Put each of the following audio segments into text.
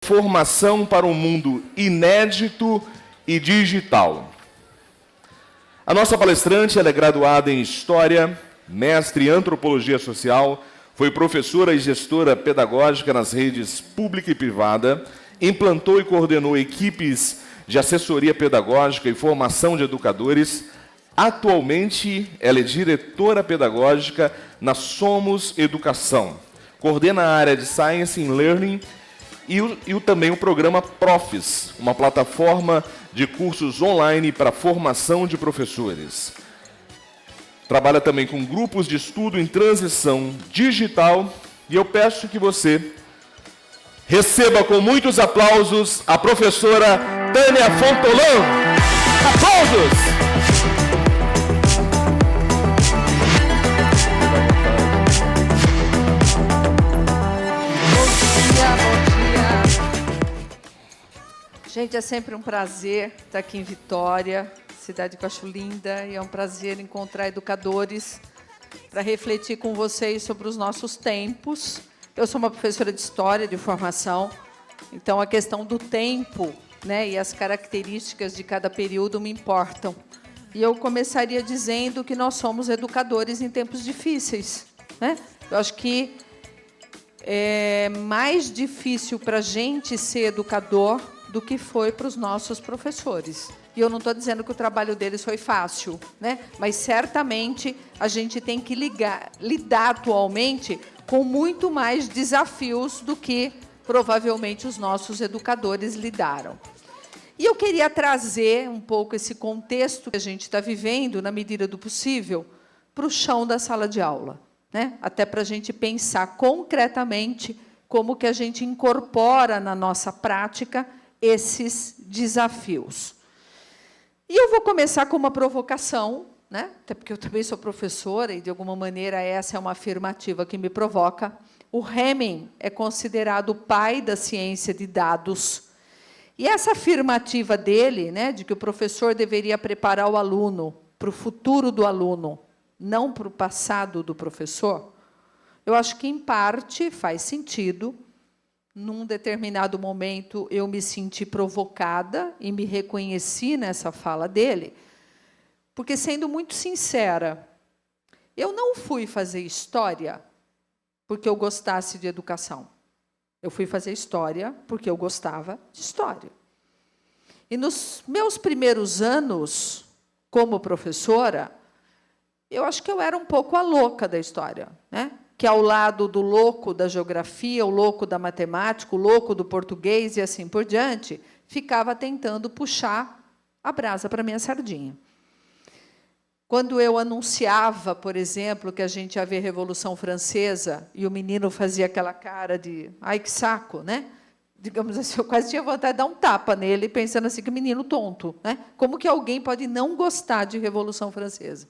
Formação para um mundo inédito e digital. A nossa palestrante, ela é graduada em História, mestre em Antropologia Social, foi professora e gestora pedagógica nas redes pública e privada, implantou e coordenou equipes de assessoria pedagógica e formação de educadores. Atualmente, ela é diretora pedagógica na Somos Educação. Coordena a área de Science and Learning e também o programa Profs, uma plataforma de cursos online para formação de professores. Trabalha também com grupos de estudo em transição digital e eu peço que você receba com muitos aplausos a professora Tânia Fontolã. Aplausos! Gente, é sempre um prazer estar aqui em Vitória, cidade que eu acho linda, e é um prazer encontrar educadores para refletir com vocês sobre os nossos tempos. Eu sou uma professora de História, de formação, então a questão do tempo, né, e as características de cada período me importam. E eu começaria dizendo que nós somos educadores em tempos difíceis, né? Eu acho que é mais difícil para a gente ser educador do que foi para os nossos professores. E eu não estou dizendo que o trabalho deles foi fácil, né? Mas certamente a gente tem que lidar atualmente com muito mais desafios do que provavelmente os nossos educadores lidaram. E eu queria trazer um pouco esse contexto que a gente está vivendo, na medida do possível, para o chão da sala de aula, né? Até para a gente pensar concretamente como que a gente incorpora na nossa prática esses desafios. E eu vou começar com uma provocação, né? Até porque eu também sou professora e, de alguma maneira, essa é uma afirmativa que me provoca. O Hamming é considerado o pai da ciência de dados. E essa afirmativa dele, né, de que o professor deveria preparar o aluno para o futuro do aluno, não para o passado do professor, eu acho que, em parte, faz sentido. Num determinado momento, eu me senti provocada e me reconheci nessa fala dele, porque, sendo muito sincera, eu não fui fazer história porque eu gostasse de educação. Eu fui fazer história porque eu gostava de história. E, nos meus primeiros anos como professora, eu acho que eu era um pouco a louca da história, né? Que, ao lado do louco da geografia, o louco da matemática, o louco do português e assim por diante, ficava tentando puxar a brasa para a minha sardinha. Quando eu anunciava, por exemplo, que a gente ia ver Revolução Francesa, e o menino fazia aquela cara de ai, que saco, né? Digamos assim, eu quase tinha vontade de dar um tapa nele, pensando assim, que menino tonto, né? Como que alguém pode não gostar de Revolução Francesa?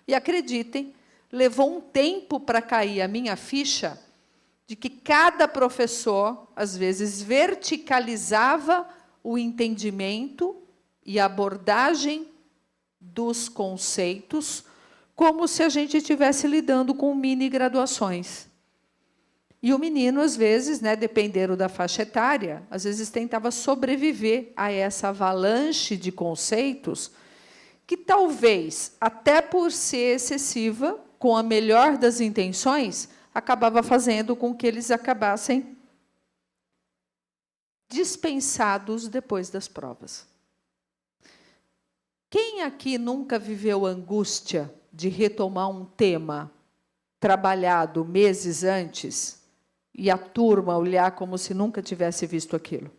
E acreditem, levou um tempo para cair a minha ficha de que cada professor, às vezes, verticalizava o entendimento e a abordagem dos conceitos como se a gente estivesse lidando com mini-graduações. E o menino, às vezes, né, dependendo da faixa etária, às vezes tentava sobreviver a essa avalanche de conceitos que, talvez, até por ser excessiva, com a melhor das intenções, acabava fazendo com que eles acabassem dispensados depois das provas. Quem aqui nunca viveu a angústia de retomar um tema trabalhado meses antes e a turma olhar como se nunca tivesse visto aquilo?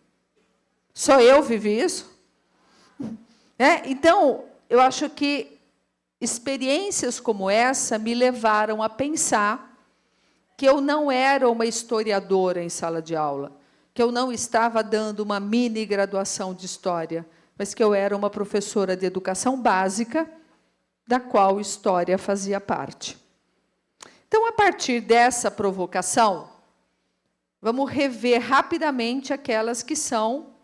Só eu vivi isso? Então, eu acho que experiências como essa me levaram a pensar que eu não era uma historiadora em sala de aula, que eu não estava dando uma mini-graduação de história, mas que eu era uma professora de educação básica, da qual história fazia parte. Então, a partir dessa provocação, vamos rever rapidamente aquelas que são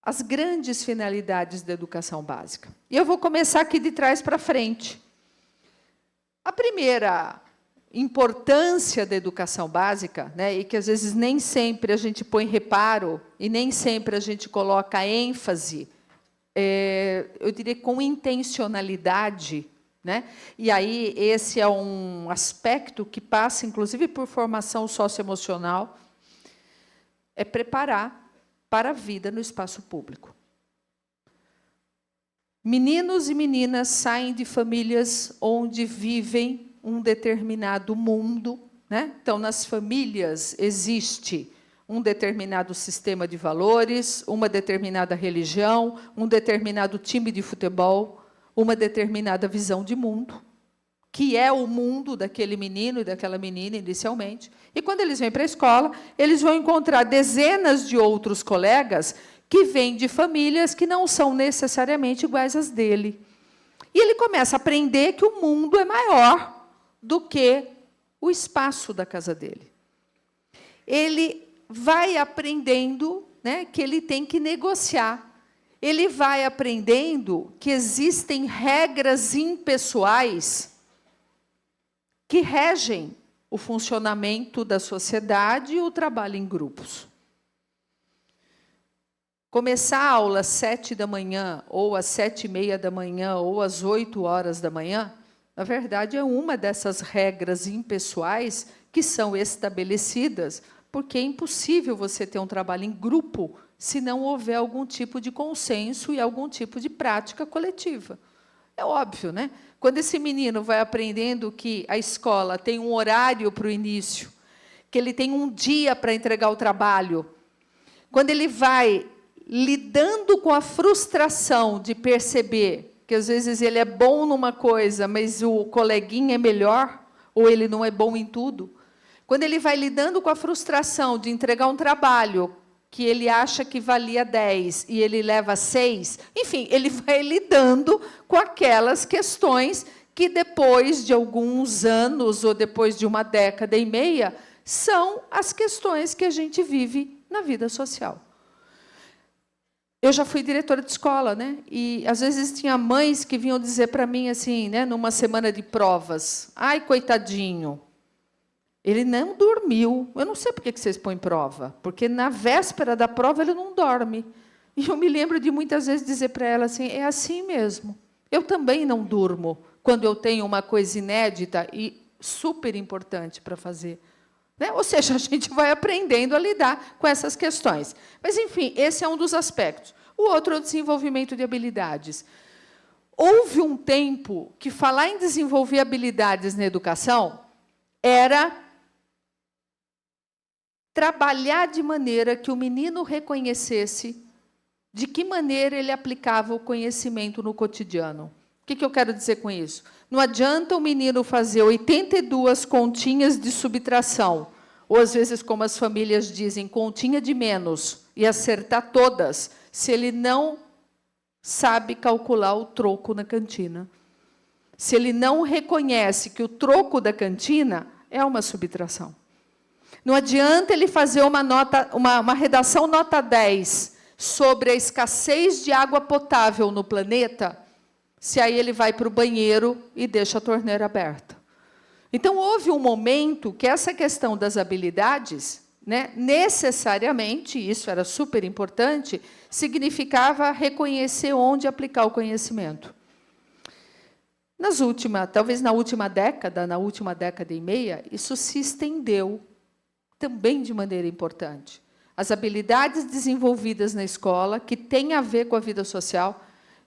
as grandes finalidades da educação básica. E eu vou começar aqui de trás para frente. A primeira importância da educação básica, né, e que às vezes nem sempre a gente põe reparo e nem sempre a gente coloca ênfase, eu diria com intencionalidade, né? E aí esse é um aspecto que passa, inclusive, por formação socioemocional, é preparar para a vida no espaço público. Meninos e meninas saem de famílias onde vivem um determinado mundo, né? Então, nas famílias existe um determinado sistema de valores, uma determinada religião, um determinado time de futebol, uma determinada visão de mundo, que é o mundo daquele menino e daquela menina, inicialmente. E, quando eles vêm para a escola, eles vão encontrar dezenas de outros colegas que vêm de famílias que não são necessariamente iguais às dele. E ele começa a aprender que o mundo é maior do que o espaço da casa dele. Ele vai aprendendo, né, que ele tem que negociar. Ele vai aprendendo que existem regras impessoais que regem o funcionamento da sociedade e o trabalho em grupos. Começar a aula às 7 da manhã, ou às 7h30 da manhã, ou às 8 horas da manhã, na verdade, é uma dessas regras impessoais que são estabelecidas, porque é impossível você ter um trabalho em grupo se não houver algum tipo de consenso e algum tipo de prática coletiva. É óbvio, né? Quando esse menino vai aprendendo que a escola tem um horário para o início, que ele tem um dia para entregar o trabalho, quando ele vai lidando com a frustração de perceber que, às vezes, ele é bom numa coisa, mas o coleguinha é melhor, ou ele não é bom em tudo, quando ele vai lidando com a frustração de entregar um trabalho que ele acha que valia 10 e ele leva 6, enfim, ele vai lidando com aquelas questões que, depois de alguns anos, ou depois de uma década e meia, são as questões que a gente vive na vida social. Eu já fui diretora de escola, né? E, às vezes, tinha mães que vinham dizer para mim, assim, né, numa semana de provas, ai, coitadinho, ele não dormiu. Eu não sei por que vocês põem prova, porque na véspera da prova ele não dorme. E eu me lembro de muitas vezes dizer para ela assim, é assim mesmo. Eu também não durmo quando eu tenho uma coisa inédita e super importante para fazer. Né? Ou seja, a gente vai aprendendo a lidar com essas questões. Mas, enfim, esse é um dos aspectos. O outro é o desenvolvimento de habilidades. Houve um tempo que falar em desenvolver habilidades na educação era trabalhar de maneira que o menino reconhecesse de que maneira ele aplicava o conhecimento no cotidiano. O que eu quero dizer com isso? Não adianta o menino fazer 82 continhas de subtração, ou, às vezes, como as famílias dizem, continha de menos, e acertar todas, se ele não sabe calcular o troco na cantina. Se ele não reconhece que o troco da cantina é uma subtração. Não adianta ele fazer uma redação nota 10 sobre a escassez de água potável no planeta, se aí ele vai para o banheiro e deixa a torneira aberta. Então, houve um momento que essa questão das habilidades, né, necessariamente, isso era super importante, significava reconhecer onde aplicar o conhecimento. Talvez na última década e meia, isso se estendeu também de maneira importante. As habilidades desenvolvidas na escola, que têm a ver com a vida social,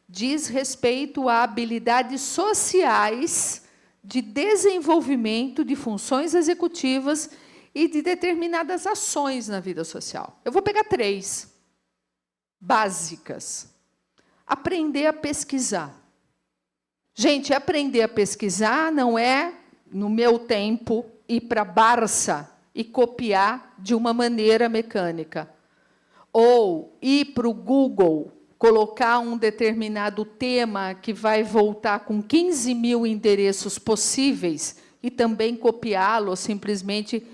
diz respeito a habilidades sociais de desenvolvimento de funções executivas e de determinadas ações na vida social. Eu vou pegar 3 básicas. Aprender a pesquisar. Gente, aprender a pesquisar não é, no meu tempo, ir para a Barça e copiar de uma maneira mecânica. Ou ir para o Google, colocar um determinado tema que vai voltar com 15 mil endereços possíveis e também copiá-lo, simplesmente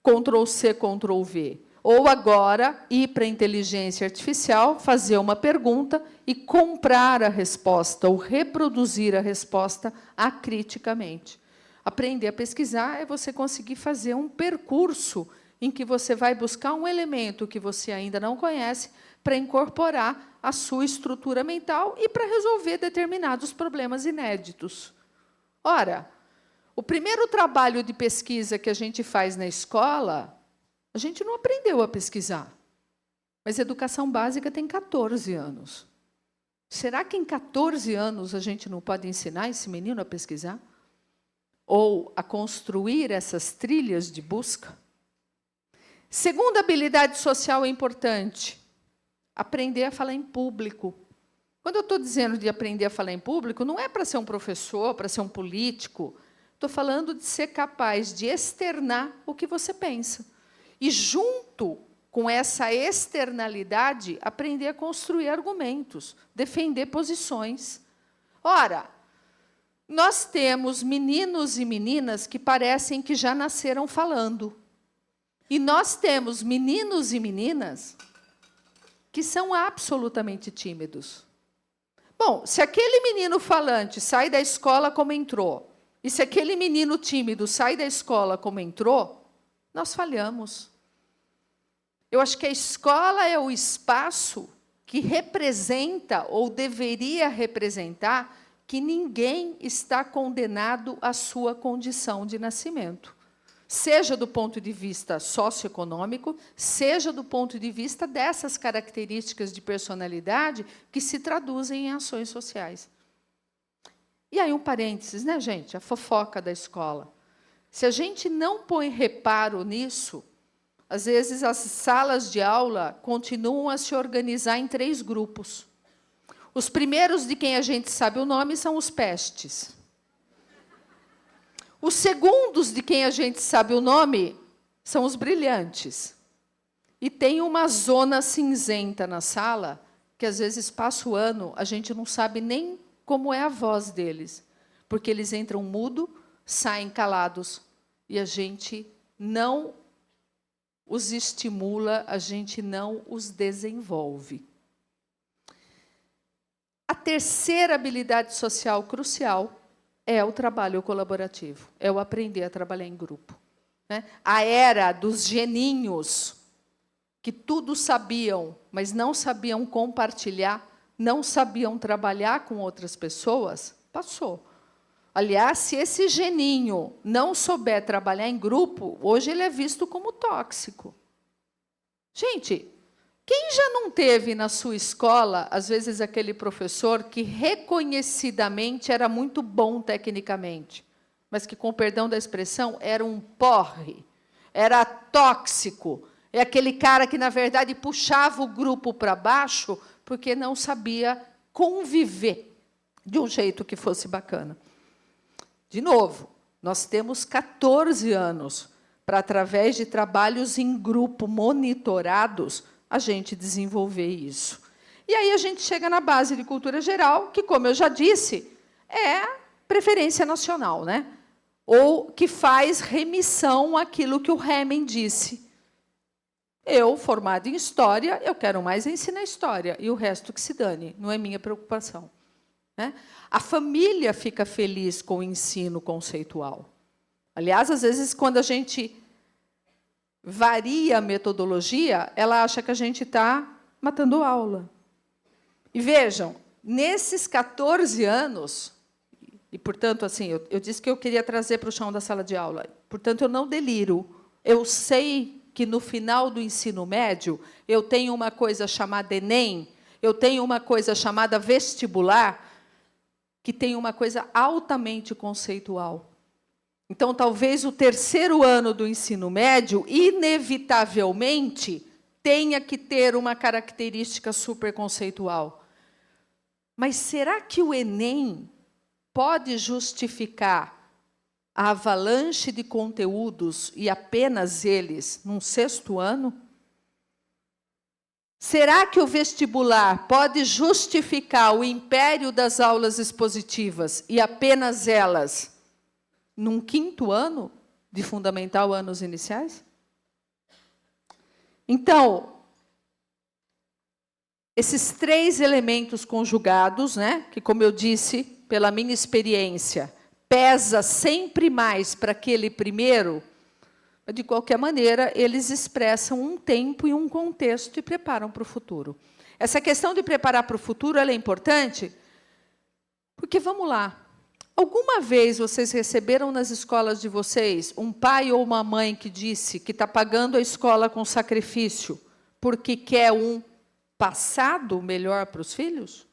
Ctrl+C, Ctrl+V. Ou, agora, ir para a inteligência artificial, fazer uma pergunta e comprar a resposta, ou reproduzir a resposta acriticamente. Aprender a pesquisar é você conseguir fazer um percurso em que você vai buscar um elemento que você ainda não conhece para incorporar à sua estrutura mental e para resolver determinados problemas inéditos. Ora, o primeiro trabalho de pesquisa que a gente faz na escola, a gente não aprendeu a pesquisar. Mas a educação básica tem 14 anos. Será que em 14 anos a gente não pode ensinar esse menino a pesquisar? Ou a construir essas trilhas de busca? Segunda habilidade social importante, aprender a falar em público. Quando eu estou dizendo de aprender a falar em público, não é para ser um professor, para ser um político. Estou falando de ser capaz de externar o que você pensa. E, junto com essa externalidade, aprender a construir argumentos, defender posições. Ora, nós temos meninos e meninas que parecem que já nasceram falando. E nós temos meninos e meninas que são absolutamente tímidos. Bom, se aquele menino falante sai da escola como entrou, e se aquele menino tímido sai da escola como entrou, nós falhamos. Eu acho que a escola é o espaço que representa, ou deveria representar, que ninguém está condenado à sua condição de nascimento. Seja do ponto de vista socioeconômico, seja do ponto de vista dessas características de personalidade que se traduzem em ações sociais. E aí um parênteses, né, gente? A fofoca da escola. Se a gente não põe reparo nisso, às vezes as salas de aula continuam a se organizar em 3 grupos. Os primeiros de quem a gente sabe o nome são os pestes. Os segundos de quem a gente sabe o nome são os brilhantes. E tem uma zona cinzenta na sala, que às vezes passa o ano, a gente não sabe nem como é a voz deles, porque eles entram mudo, saem calados, e a gente não os estimula, a gente não os desenvolve. A terceira habilidade social crucial é o trabalho colaborativo, é o aprender a trabalhar em grupo. Né? A era dos geninhos, que tudo sabiam, mas não sabiam compartilhar, não sabiam trabalhar com outras pessoas, passou. Aliás, se esse geninho não souber trabalhar em grupo, hoje ele é visto como tóxico. Gente, quem já não teve na sua escola, às vezes, aquele professor que reconhecidamente era muito bom tecnicamente, mas que, com perdão da expressão, era um porre, era tóxico, é aquele cara que, na verdade, puxava o grupo para baixo porque não sabia conviver de um jeito que fosse bacana. De novo, nós temos 14 anos para, através de trabalhos em grupo monitorados, a gente desenvolver isso. E aí a gente chega na base de cultura geral, que, como eu já disse, é preferência nacional, né? Ou que faz remissão àquilo que o Heming disse. Eu, formado em História, eu quero mais ensinar História, e o resto que se dane, não é minha preocupação. Né? A família fica feliz com o ensino conceitual. Aliás, às vezes, quando a gente varia a metodologia, ela acha que a gente está matando aula. E vejam, nesses 14 anos, e, portanto, assim, eu disse que eu queria trazer para o chão da sala de aula, portanto, eu não deliro. Eu sei que, no final do ensino médio, eu tenho uma coisa chamada Enem, eu tenho uma coisa chamada vestibular, que tem uma coisa altamente conceitual. Então, talvez o terceiro ano do ensino médio, inevitavelmente, tenha que ter uma característica superconceitual. Mas será que o Enem pode justificar a avalanche de conteúdos, e apenas eles, num 6º ano? Será que o vestibular pode justificar o império das aulas expositivas, e apenas elas, num 5º ano de fundamental, anos iniciais? Então, esses 3 elementos conjugados, né, que, como eu disse, pela minha experiência, pesa sempre mais para aquele primeiro, mas, de qualquer maneira, eles expressam um tempo e um contexto e preparam para o futuro. Essa questão de preparar para o futuro ela é importante, porque, vamos lá, alguma vez vocês receberam nas escolas de vocês um pai ou uma mãe que disse que está pagando a escola com sacrifício porque quer um passado melhor para os filhos?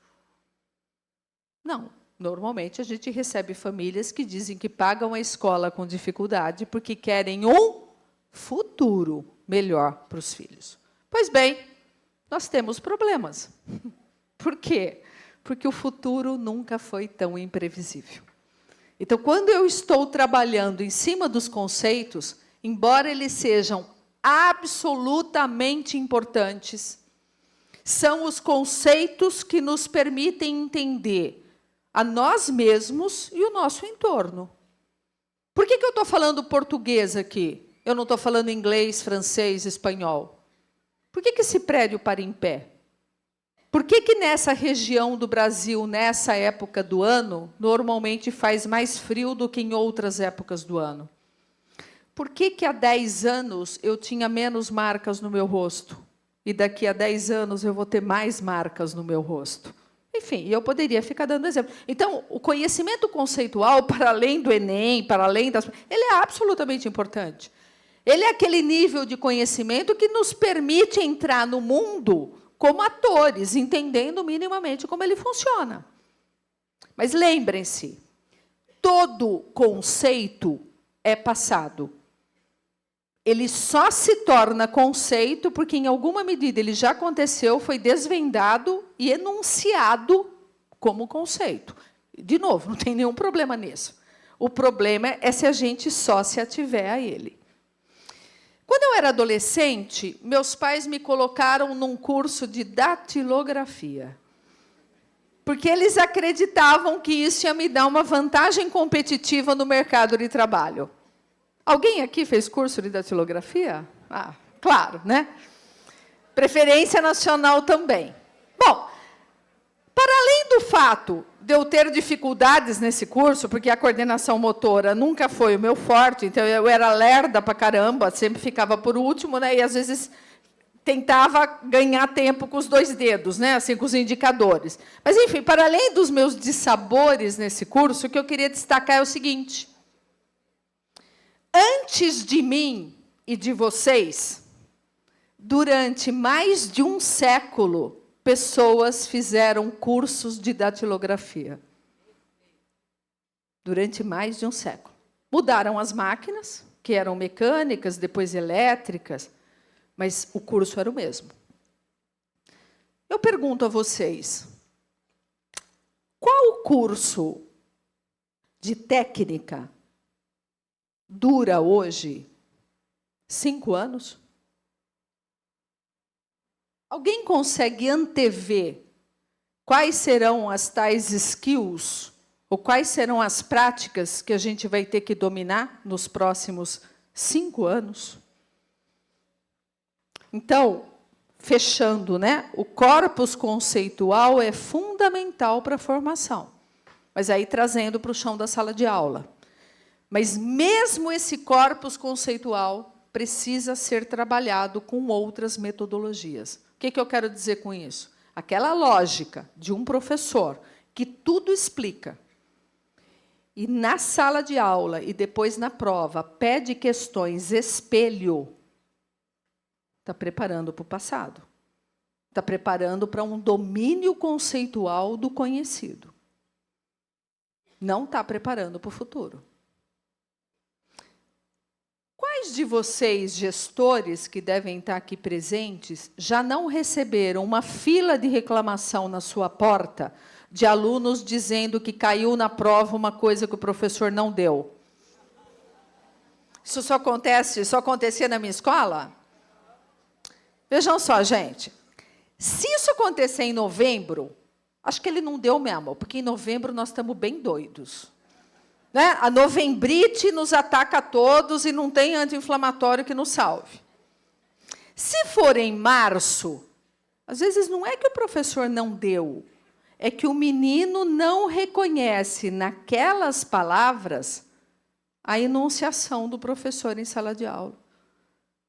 Não. Normalmente, a gente recebe famílias que dizem que pagam a escola com dificuldade porque querem um futuro melhor para os filhos. Pois bem, nós temos problemas. Por quê? Porque o futuro nunca foi tão imprevisível. Então, quando eu estou trabalhando em cima dos conceitos, embora eles sejam absolutamente importantes, são os conceitos que nos permitem entender a nós mesmos e o nosso entorno. Por que eu estou falando português aqui? Eu não estou falando inglês, francês, espanhol. Por que esse prédio para em pé? Por que nessa região do Brasil, nessa época do ano, normalmente faz mais frio do que em outras épocas do ano? Por que há 10 anos eu tinha menos marcas no meu rosto? E daqui a 10 anos eu vou ter mais marcas no meu rosto? Enfim, eu poderia ficar dando exemplo. Então, o conhecimento conceitual, para além do Enem, para além das... ele é absolutamente importante. Ele é aquele nível de conhecimento que nos permite entrar no mundo como atores, entendendo minimamente como ele funciona. Mas lembrem-se, todo conceito é passado. Ele só se torna conceito porque, em alguma medida, ele já aconteceu, foi desvendado e enunciado como conceito. De novo, não tem nenhum problema nisso. O problema é se a gente só se ativer a ele. Quando eu era adolescente, meus pais me colocaram num curso de datilografia, porque eles acreditavam que isso ia me dar uma vantagem competitiva no mercado de trabalho. Alguém aqui fez curso de datilografia? Ah, claro, né? Preferência nacional também. Bom, para além do fato de eu ter dificuldades nesse curso, porque a coordenação motora nunca foi o meu forte, então eu era lerda para caramba, sempre ficava por último, né? E às vezes tentava ganhar tempo com os 2 dedos, né? Assim, com os indicadores. Mas, enfim, para além dos meus dissabores nesse curso, o que eu queria destacar é o seguinte: antes de mim e de vocês, durante mais de um século, pessoas fizeram cursos de datilografia. Durante mais de um século. Mudaram as máquinas, que eram mecânicas, depois elétricas, mas o curso era o mesmo. Eu pergunto a vocês, qual curso de técnica dura hoje 5 anos? Alguém consegue antever quais serão as tais skills, ou quais serão as práticas que a gente vai ter que dominar nos próximos 5 anos? Então, fechando, né? O corpus conceitual é fundamental para a formação, mas aí trazendo para o chão da sala de aula. Mas mesmo esse corpus conceitual precisa ser trabalhado com outras metodologias. O que eu quero dizer com isso? Aquela lógica de um professor que tudo explica, e na sala de aula e depois na prova pede questões espelho, está preparando para o passado. Está preparando para um domínio conceitual do conhecido. Não está preparando para o futuro. Quais de vocês, gestores, que devem estar aqui presentes, já não receberam uma fila de reclamação na sua porta de alunos dizendo que caiu na prova uma coisa que o professor não deu? Isso só acontecia na minha escola? Vejam só, gente. Se isso acontecer em novembro, acho que ele não deu mesmo, porque em novembro nós estamos bem doidos. Né? A novembrite nos ataca a todos e não tem anti-inflamatório que nos salve. Se for em março, às vezes não é que o professor não deu, é que o menino não reconhece naquelas palavras a enunciação do professor em sala de aula.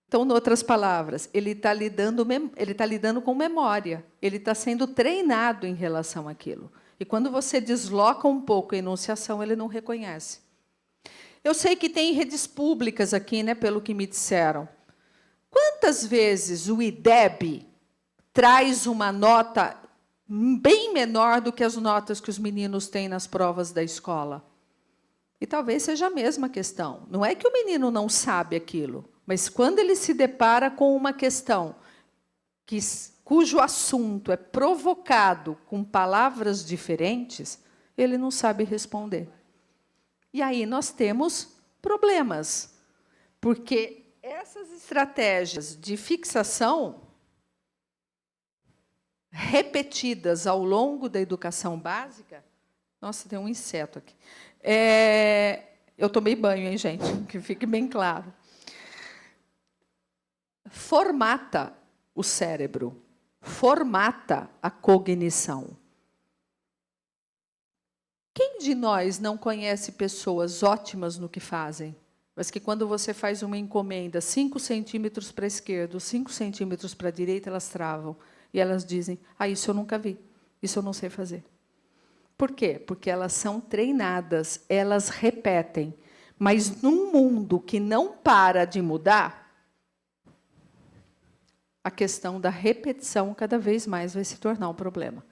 Então, em outras palavras, ele está lidando com memória, ele está sendo treinado em relação àquilo. E quando você desloca um pouco a enunciação, ele não reconhece. Eu sei que tem redes públicas aqui, né, pelo que me disseram. Quantas vezes o IDEB traz uma nota bem menor do que as notas que os meninos têm nas provas da escola? E talvez seja a mesma questão. Não é que o menino não sabe aquilo, mas quando ele se depara com uma questão cujo assunto é provocado com palavras diferentes, ele não sabe responder. E aí nós temos problemas, porque essas estratégias de fixação repetidas ao longo da educação básica... Nossa, tem um inseto aqui. Eu tomei banho, hein, gente? Que fique bem claro. Formata o cérebro, formata a cognição. Quem de nós não conhece pessoas ótimas no que fazem, mas que, quando você faz uma encomenda 5 centímetros para a esquerda, 5 centímetros para a direita, elas travam e elas dizem: isso eu nunca vi, isso eu não sei fazer. Por quê? Porque elas são treinadas, elas repetem. Mas num mundo que não para de mudar, a questão da repetição cada vez mais vai se tornar um problema.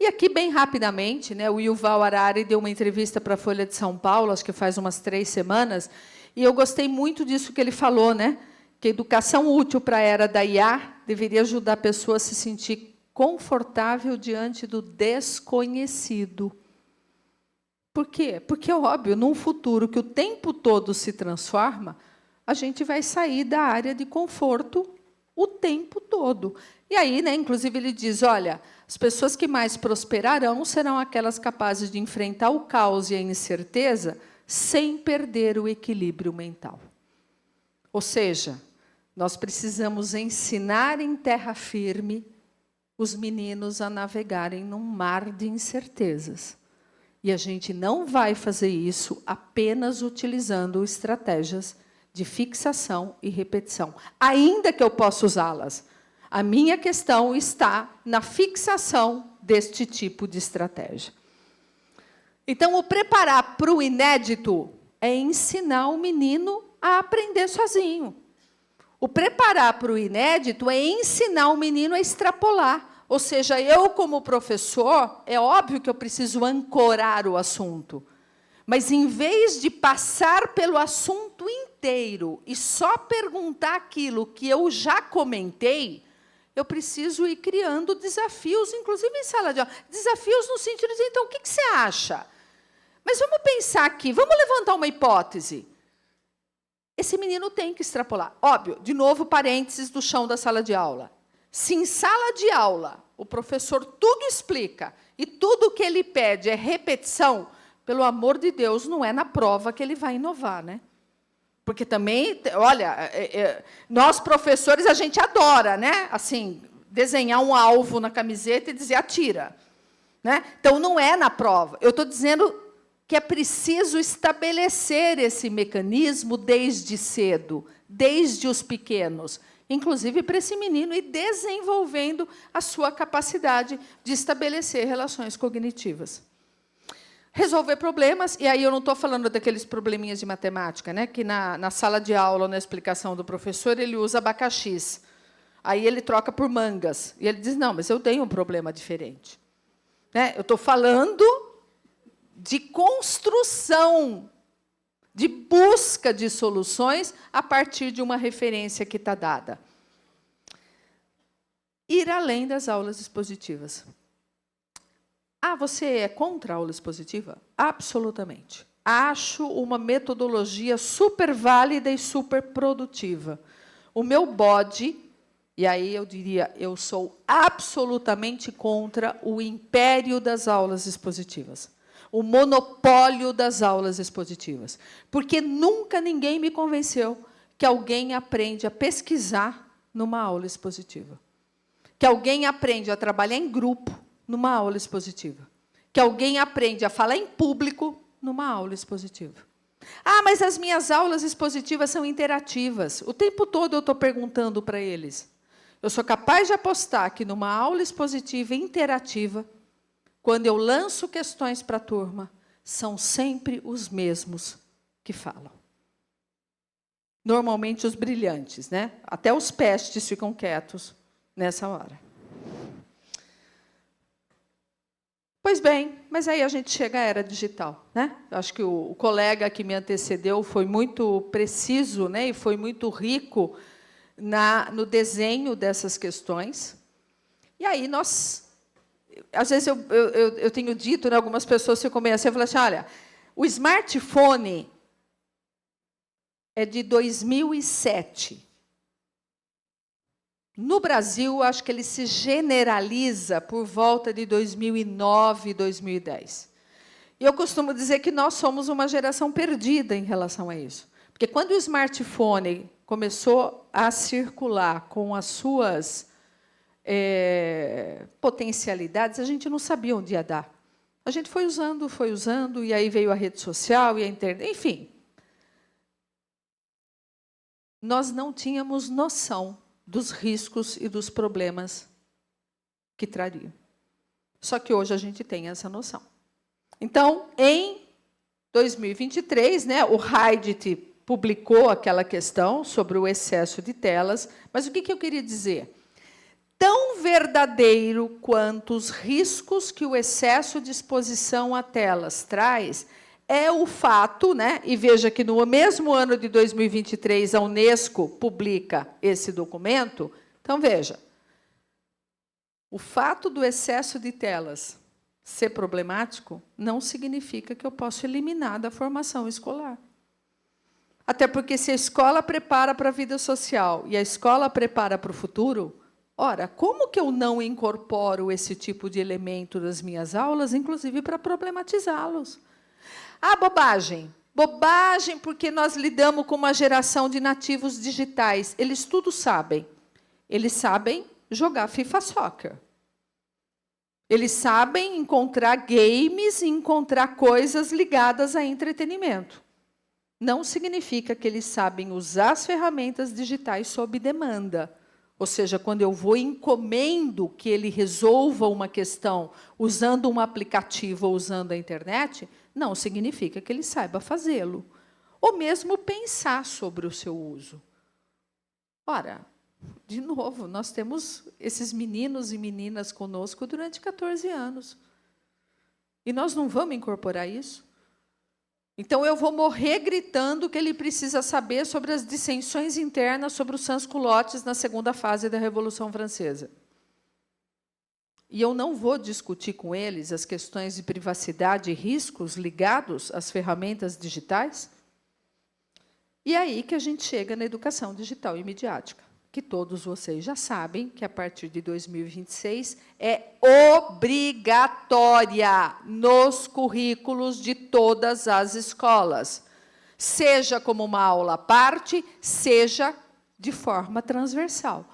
E aqui, bem rapidamente, né, o Yuval Harari deu uma entrevista para a Folha de São Paulo, acho que faz umas 3 semanas, e eu gostei muito disso que ele falou, né, que a educação útil para a era da IA deveria ajudar a pessoa a se sentir confortável diante do desconhecido. Por quê? Porque é óbvio, num futuro que o tempo todo se transforma, a gente vai sair da área de conforto o tempo todo. E aí, né, inclusive, ele diz, olha, as pessoas que mais prosperarão serão aquelas capazes de enfrentar o caos e a incerteza sem perder o equilíbrio mental. Ou seja, nós precisamos ensinar em terra firme os meninos a navegarem num mar de incertezas. E a gente não vai fazer isso apenas utilizando estratégias de fixação e repetição, ainda que eu possa usá-las. A minha questão está na fixação deste tipo de estratégia. Então, o preparar para o inédito é ensinar o menino a aprender sozinho. O preparar para o inédito é ensinar o menino a extrapolar. Ou seja, eu, como professor, é óbvio que eu preciso ancorar o assunto. Mas, em vez de passar pelo assunto inteiro e só perguntar aquilo que eu já comentei, eu preciso ir criando desafios, inclusive em sala de aula. Desafios no sentido de, então, o que você acha? Mas vamos pensar aqui, vamos levantar uma hipótese. Esse menino tem que extrapolar. Óbvio, de novo, parênteses do chão da sala de aula. Se em sala de aula o professor tudo explica e tudo que ele pede é repetição, pelo amor de Deus, não é na prova que ele vai inovar, né? Porque também, olha, nós professores, a gente adora, né? Assim, desenhar um alvo na camiseta e dizer atira. Né? Então, não é na prova. Eu estou dizendo que é preciso estabelecer esse mecanismo desde cedo, desde os pequenos, inclusive para esse menino ir desenvolvendo a sua capacidade de estabelecer relações cognitivas. Resolver problemas, e aí eu não estou falando daqueles probleminhas de matemática, né, que na sala de aula, na explicação do professor, ele usa abacaxis. Aí ele troca por mangas. E ele diz, não, mas eu tenho um problema diferente. Né? Eu estou falando de construção, de busca de soluções a partir de uma referência que está dada. Ir além das aulas expositivas. Você é contra a aula expositiva? Absolutamente. Acho uma metodologia super válida e super produtiva. O meu bode, e aí eu diria, eu sou absolutamente contra o império das aulas expositivas. O monopólio das aulas expositivas. Porque nunca ninguém me convenceu que alguém aprende a pesquisar numa aula expositiva. Que alguém aprende a trabalhar em grupo, numa aula expositiva. Que alguém aprende a falar em público numa aula expositiva. Ah, mas as minhas aulas expositivas são interativas. O tempo todo eu estou perguntando para eles. Eu sou capaz de apostar que numa aula expositiva interativa, quando eu lanço questões para a turma, são sempre os mesmos que falam. Normalmente os brilhantes, né? Até os pestes ficam quietos nessa hora. Pois bem, mas aí a gente chega à era digital, né? Eu acho que o colega que me antecedeu foi muito preciso, né? E foi muito rico no desenho dessas questões. E aí às vezes eu tenho dito, né, algumas pessoas ficam meio assim, eu falo assim, olha, o smartphone é de 2007. No Brasil, acho que ele se generaliza por volta de 2009, 2010. E eu costumo dizer que nós somos uma geração perdida em relação a isso. Porque quando o smartphone começou a circular com as suas potencialidades, a gente não sabia onde ia dar. A gente foi usando, e aí veio a rede social e a internet, enfim. Nós não tínhamos noção dos riscos e dos problemas que trariam. Só que hoje a gente tem essa noção. Então, em 2023, né, o Reddit publicou aquela questão sobre o excesso de telas, mas o que eu queria dizer? Tão verdadeiro quanto os riscos que o excesso de exposição a telas traz é o fato, né? E veja que no mesmo ano de 2023 a Unesco publica esse documento. Então, veja, o fato do excesso de telas ser problemático não significa que eu posso eliminar da formação escolar. Até porque se a escola prepara para a vida social e a escola prepara para o futuro, ora, como que eu não incorporo esse tipo de elemento das minhas aulas, inclusive para problematizá-los? Ah, bobagem. Bobagem porque nós lidamos com uma geração de nativos digitais. Eles tudo sabem. Eles sabem jogar FIFA Soccer. Eles sabem encontrar games e encontrar coisas ligadas a entretenimento. Não significa que eles sabem usar as ferramentas digitais sob demanda. Ou seja, quando eu vou encomendo que ele resolva uma questão usando um aplicativo ou usando a internet, não significa que ele saiba fazê-lo. Ou mesmo pensar sobre o seu uso. Ora, de novo, nós temos esses meninos e meninas conosco durante 14 anos. E nós não vamos incorporar isso? Então, eu vou morrer gritando que ele precisa saber sobre as dissensões internas sobre os sans-culottes na segunda fase da Revolução Francesa. E eu não vou discutir com eles as questões de privacidade e riscos ligados às ferramentas digitais. E é aí que a gente chega na educação digital e midiática, que todos vocês já sabem que, a partir de 2026, é obrigatória nos currículos de todas as escolas, seja como uma aula à parte, seja de forma transversal.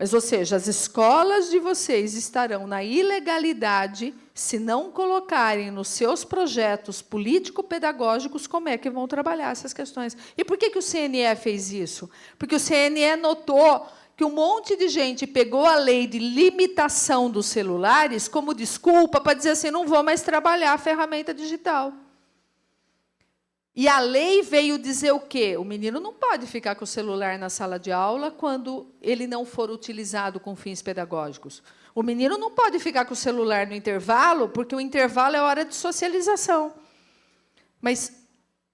Mas, ou seja, as escolas de vocês estarão na ilegalidade se não colocarem nos seus projetos político-pedagógicos como é que vão trabalhar essas questões. E por que o CNE fez isso? Porque o CNE notou que um monte de gente pegou a lei de limitação dos celulares como desculpa para dizer assim, não vou mais trabalhar a ferramenta digital. E a lei veio dizer o quê? O menino não pode ficar com o celular na sala de aula quando ele não for utilizado com fins pedagógicos. O menino não pode ficar com o celular no intervalo, porque o intervalo é hora de socialização. Mas,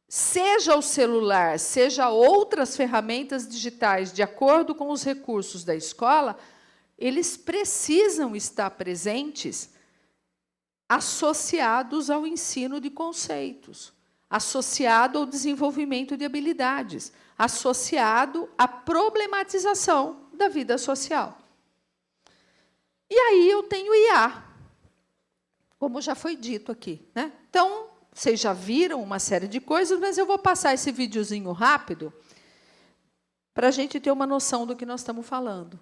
seja o celular, seja outras ferramentas digitais, de acordo com os recursos da escola, eles precisam estar presentes, associados ao ensino de conceitos, associado ao desenvolvimento de habilidades, associado à problematização da vida social. E aí eu tenho IA, como já foi dito aqui, né? Então, vocês já viram uma série de coisas, mas eu vou passar esse videozinho rápido para a gente ter uma noção do que nós estamos falando.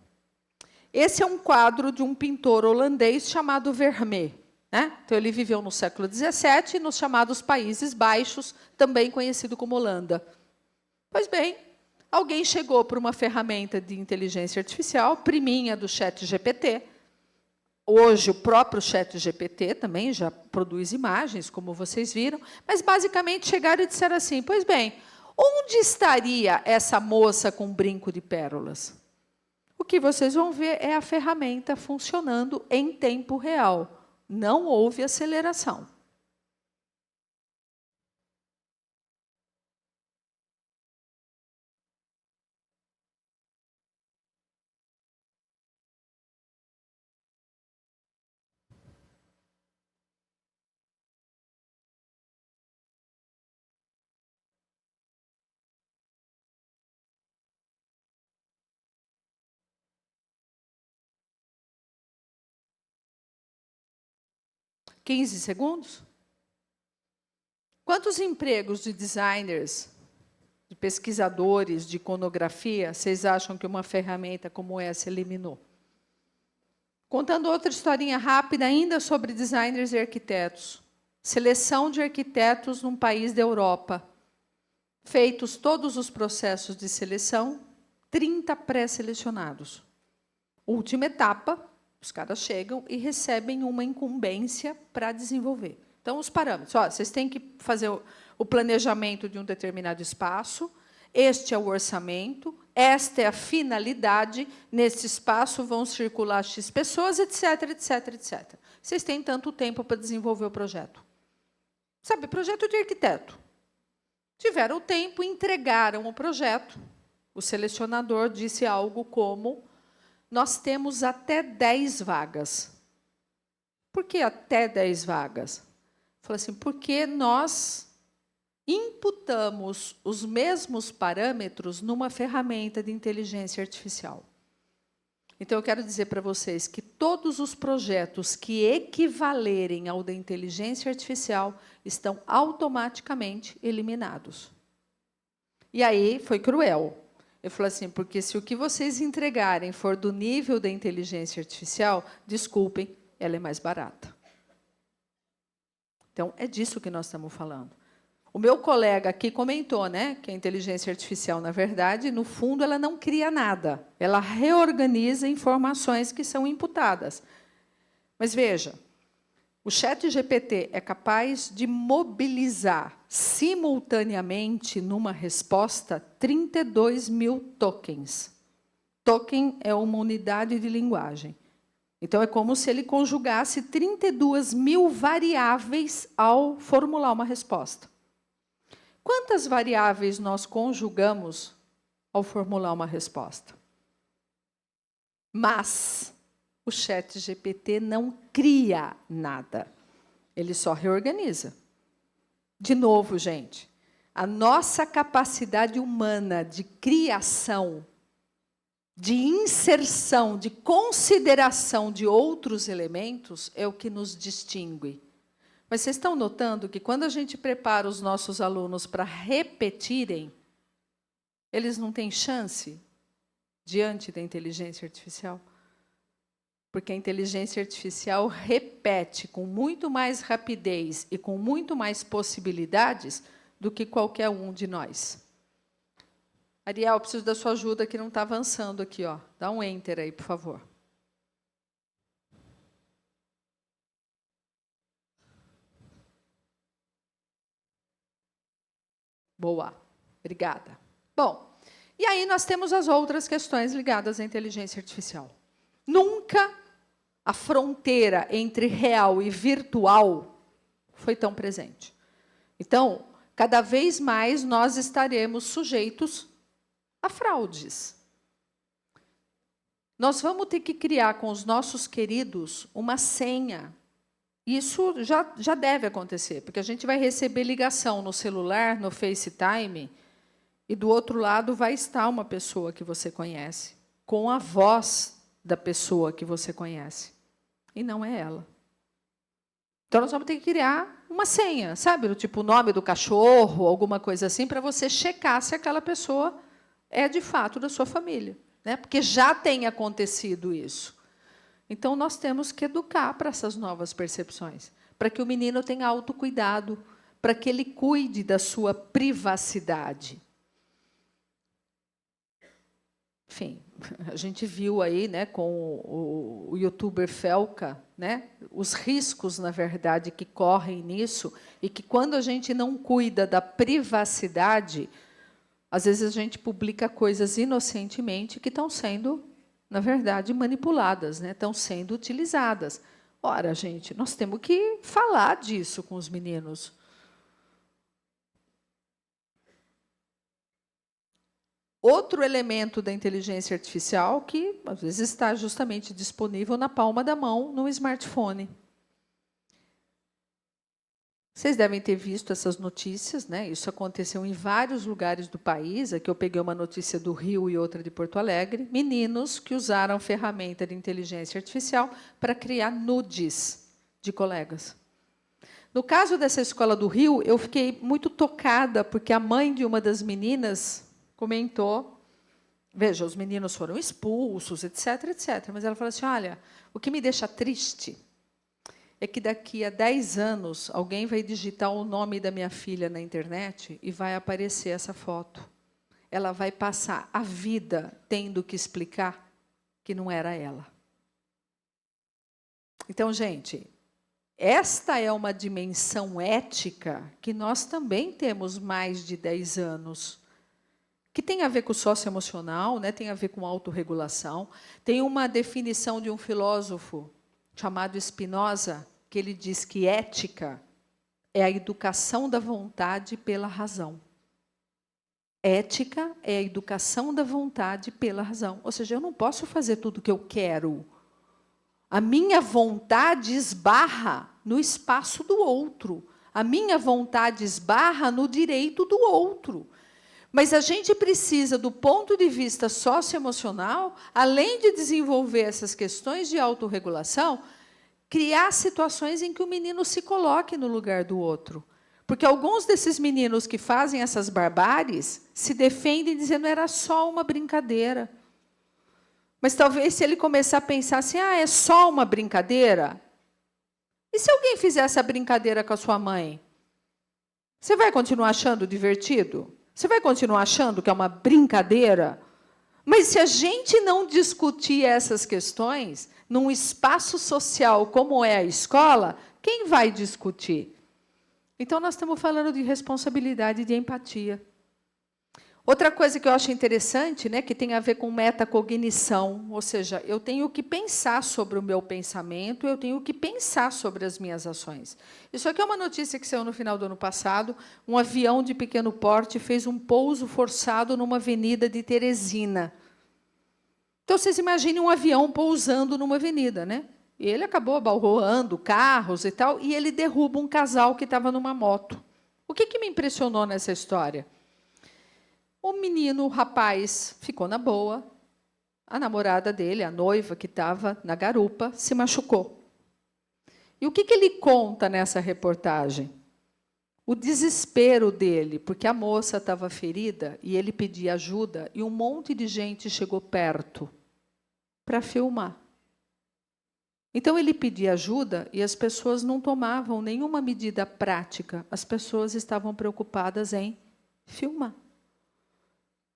Esse é um quadro de um pintor holandês chamado Vermeer, né? Então, ele viveu no século XVII, nos chamados Países Baixos, também conhecido como Holanda. Pois bem, alguém chegou para uma ferramenta de inteligência artificial, priminha do ChatGPT. Hoje, o próprio ChatGPT também já produz imagens, como vocês viram, mas, basicamente, chegaram e disseram assim, pois bem, onde estaria essa moça com um brinco de pérolas? O que vocês vão ver é a ferramenta funcionando em tempo real. Não houve aceleração. (15 segundos? Quantos empregos de designers, de pesquisadores, de iconografia, vocês acham que uma ferramenta como essa eliminou? Contando outra historinha rápida ainda sobre designers e arquitetos. Seleção de arquitetos num país da Europa. Feitos todos os processos de seleção, 30 pré-selecionados. Última etapa, os caras chegam e recebem uma incumbência para desenvolver. Então, os parâmetros. Ó, vocês têm que fazer o planejamento de um determinado espaço, este é o orçamento, esta é a finalidade, nesse espaço vão circular X pessoas, etc, etc, etc. Vocês têm tanto tempo para desenvolver o projeto. Sabe, projeto de arquiteto. Tiveram tempo, entregaram o projeto. O selecionador disse algo como: nós temos até 10 vagas. Por que até 10 vagas? Falei assim, porque nós imputamos os mesmos parâmetros numa ferramenta de inteligência artificial. Então, eu quero dizer para vocês que todos os projetos que equivalerem ao da inteligência artificial estão automaticamente eliminados. E aí, foi cruel. Eu falei assim, porque se o que vocês entregarem for do nível da inteligência artificial, desculpem, ela é mais barata. Então, é disso que nós estamos falando. O meu colega aqui comentou, né, que a inteligência artificial, na verdade, no fundo, ela não cria nada. Ela reorganiza informações que são imputadas. Mas, veja, o ChatGPT é capaz de mobilizar simultaneamente, numa resposta, 32 mil tokens. Token é uma unidade de linguagem. Então, é como se ele conjugasse 32 mil variáveis ao formular uma resposta. Quantas variáveis nós conjugamos ao formular uma resposta? Mas o ChatGPT não cria nada. Ele só reorganiza. De novo, gente, a nossa capacidade humana de criação, de inserção, de consideração de outros elementos é o que nos distingue. Mas vocês estão notando que, quando a gente prepara os nossos alunos para repetirem, eles não têm chance diante da inteligência artificial? Porque a inteligência artificial repete com muito mais rapidez e com muito mais possibilidades do que qualquer um de nós. Ariel, preciso da sua ajuda, que não está avançando aqui. Ó. Dá um Enter aí, por favor. Boa, obrigada. Bom, e aí nós temos as outras questões ligadas à inteligência artificial. Nunca a fronteira entre real e virtual foi tão presente. Então, cada vez mais nós estaremos sujeitos a fraudes. Nós vamos ter que criar com os nossos queridos uma senha. Isso já deve acontecer, porque a gente vai receber ligação no celular, no FaceTime, e do outro lado vai estar uma pessoa que você conhece, com a voz da pessoa que você conhece. E não é ela. Então, nós vamos ter que criar uma senha, sabe? Do tipo o nome do cachorro, alguma coisa assim, para você checar se aquela pessoa é, de fato, da sua família. né? Porque já tem acontecido isso. Então, nós temos que educar para essas novas percepções, para que o menino tenha autocuidado, para que ele cuide da sua privacidade. Enfim, a gente viu aí, né, com o youtuber Felca, né, os riscos, na verdade, que correm nisso, e que, quando a gente não cuida da privacidade, às vezes a gente publica coisas inocentemente que estão sendo, na verdade, manipuladas, né, estão sendo utilizadas. Ora, gente, nós temos que falar disso com os meninos. Outro elemento da inteligência artificial que, às vezes, está justamente disponível na palma da mão, no smartphone. Vocês devem ter visto essas notícias, né? Isso aconteceu em vários lugares do país. Aqui eu peguei uma notícia do Rio e outra de Porto Alegre. Meninos que usaram ferramenta de inteligência artificial para criar nudes de colegas. No caso dessa escola do Rio, eu fiquei muito tocada, porque a mãe de uma das meninas comentou, veja, os meninos foram expulsos, etc., etc. Mas ela falou assim, olha, o que me deixa triste é que daqui a 10 anos alguém vai digitar o nome da minha filha na internet e vai aparecer essa foto. Ela vai passar a vida tendo que explicar que não era ela. Então, gente, esta é uma dimensão ética que nós também temos mais de 10 anos, que tem a ver com o socioemocional, né? Tem a ver com autorregulação. Tem uma definição de um filósofo chamado Spinoza, que ele diz que ética é a educação da vontade pela razão. Ética é a educação da vontade pela razão. Ou seja, eu não posso fazer tudo o que eu quero. A minha vontade esbarra no espaço do outro. A minha vontade esbarra no direito do outro. Mas a gente precisa, do ponto de vista socioemocional, além de desenvolver essas questões de autorregulação, criar situações em que o menino se coloque no lugar do outro. Porque alguns desses meninos que fazem essas barbáries se defendem dizendo que era só uma brincadeira. Mas talvez, se ele começar a pensar assim, é só uma brincadeira? E se alguém fizer essa brincadeira com a sua mãe? Você vai continuar achando divertido? Você vai continuar achando que é uma brincadeira? Mas se a gente não discutir essas questões num espaço social como é a escola, quem vai discutir? Então, nós estamos falando de responsabilidade e de empatia. Outra coisa que eu acho interessante, né, que tem a ver com metacognição, ou seja, eu tenho que pensar sobre o meu pensamento, eu tenho que pensar sobre as minhas ações. Isso aqui é uma notícia que saiu no final do ano passado. Um avião de pequeno porte fez um pouso forçado numa avenida de Teresina. Então, vocês imaginem um avião pousando numa avenida, né? E ele acabou abalroando carros e tal, e ele derruba um casal que estava numa moto. O que me impressionou nessa história? O menino, o rapaz, ficou na boa. A namorada dele, a noiva que estava na garupa, se machucou. E o que ele conta nessa reportagem? O desespero dele, porque a moça estava ferida e ele pedia ajuda, e um monte de gente chegou perto para filmar. Então, ele pedia ajuda e as pessoas não tomavam nenhuma medida prática. As pessoas estavam preocupadas em filmar.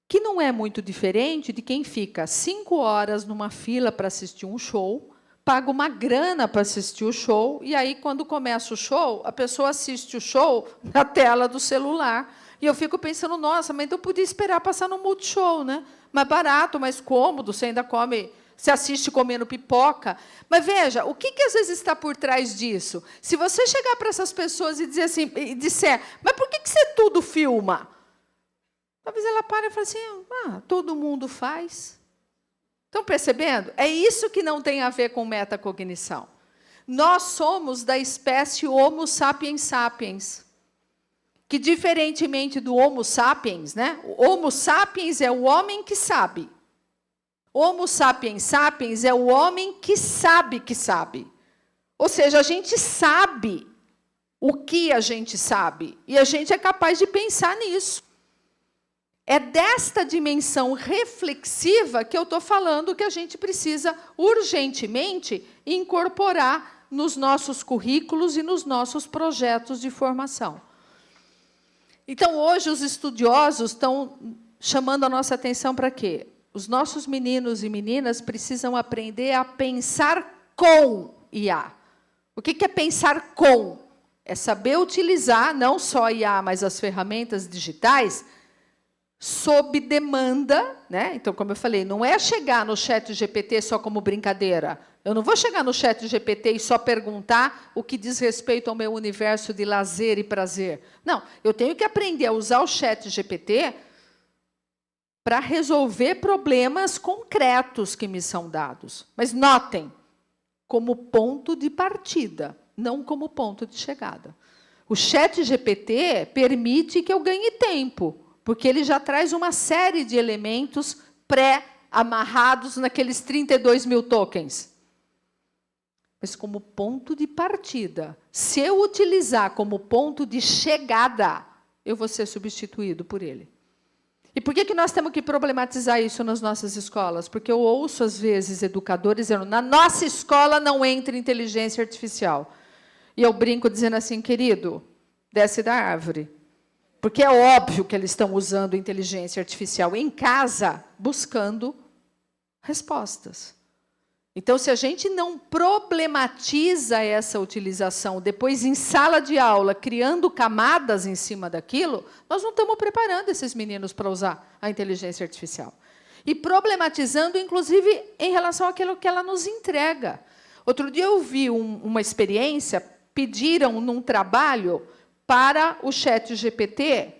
Que não é muito diferente de quem fica 5 horas numa fila para assistir um show, paga uma grana para assistir o show, e aí, quando começa o show, a pessoa assiste o show na tela do celular. E eu fico pensando, nossa, mas eu podia esperar passar no Multishow, né? Mais barato, mais cômodo, você ainda come, você assiste comendo pipoca. Mas veja, o que às vezes está por trás disso? Se você chegar para essas pessoas e dizer assim, e disser, mas por que você tudo filma? Talvez ela pare e fale assim, todo mundo faz. Estão percebendo? É isso que não tem a ver com metacognição. Nós somos da espécie Homo sapiens sapiens, que, diferentemente do Homo sapiens, né? O Homo sapiens é o homem que sabe. Homo sapiens sapiens é o homem que sabe que sabe. Ou seja, a gente sabe o que a gente sabe, e a gente é capaz de pensar nisso. É desta dimensão reflexiva que eu estou falando que a gente precisa urgentemente incorporar nos nossos currículos e nos nossos projetos de formação. Então, hoje, os estudiosos estão chamando a nossa atenção para quê? Os nossos meninos e meninas precisam aprender a pensar com IA. O que é pensar com? É saber utilizar não só a IA, mas as ferramentas digitais sob demanda, né? Então, como eu falei, não é chegar no ChatGPT só como brincadeira. Eu não vou chegar no ChatGPT e só perguntar o que diz respeito ao meu universo de lazer e prazer. Não, eu tenho que aprender a usar o ChatGPT para resolver problemas concretos que me são dados. Mas notem, como ponto de partida, não como ponto de chegada. O ChatGPT permite que eu ganhe tempo, porque ele já traz uma série de elementos pré-amarrados naqueles 32 mil tokens. Mas como ponto de partida, se eu utilizar como ponto de chegada, eu vou ser substituído por ele. E por que nós temos que problematizar isso nas nossas escolas? Porque eu ouço, às vezes, educadores dizendo, na nossa escola não entra inteligência artificial. E eu brinco dizendo assim, querido, desce da árvore. Porque é óbvio que eles estão usando inteligência artificial em casa, buscando respostas. Então, se a gente não problematiza essa utilização, depois em sala de aula, criando camadas em cima daquilo, nós não estamos preparando esses meninos para usar a inteligência artificial. E problematizando, inclusive, em relação àquilo que ela nos entrega. Outro dia eu vi uma experiência, pediram num trabalho para o ChatGPT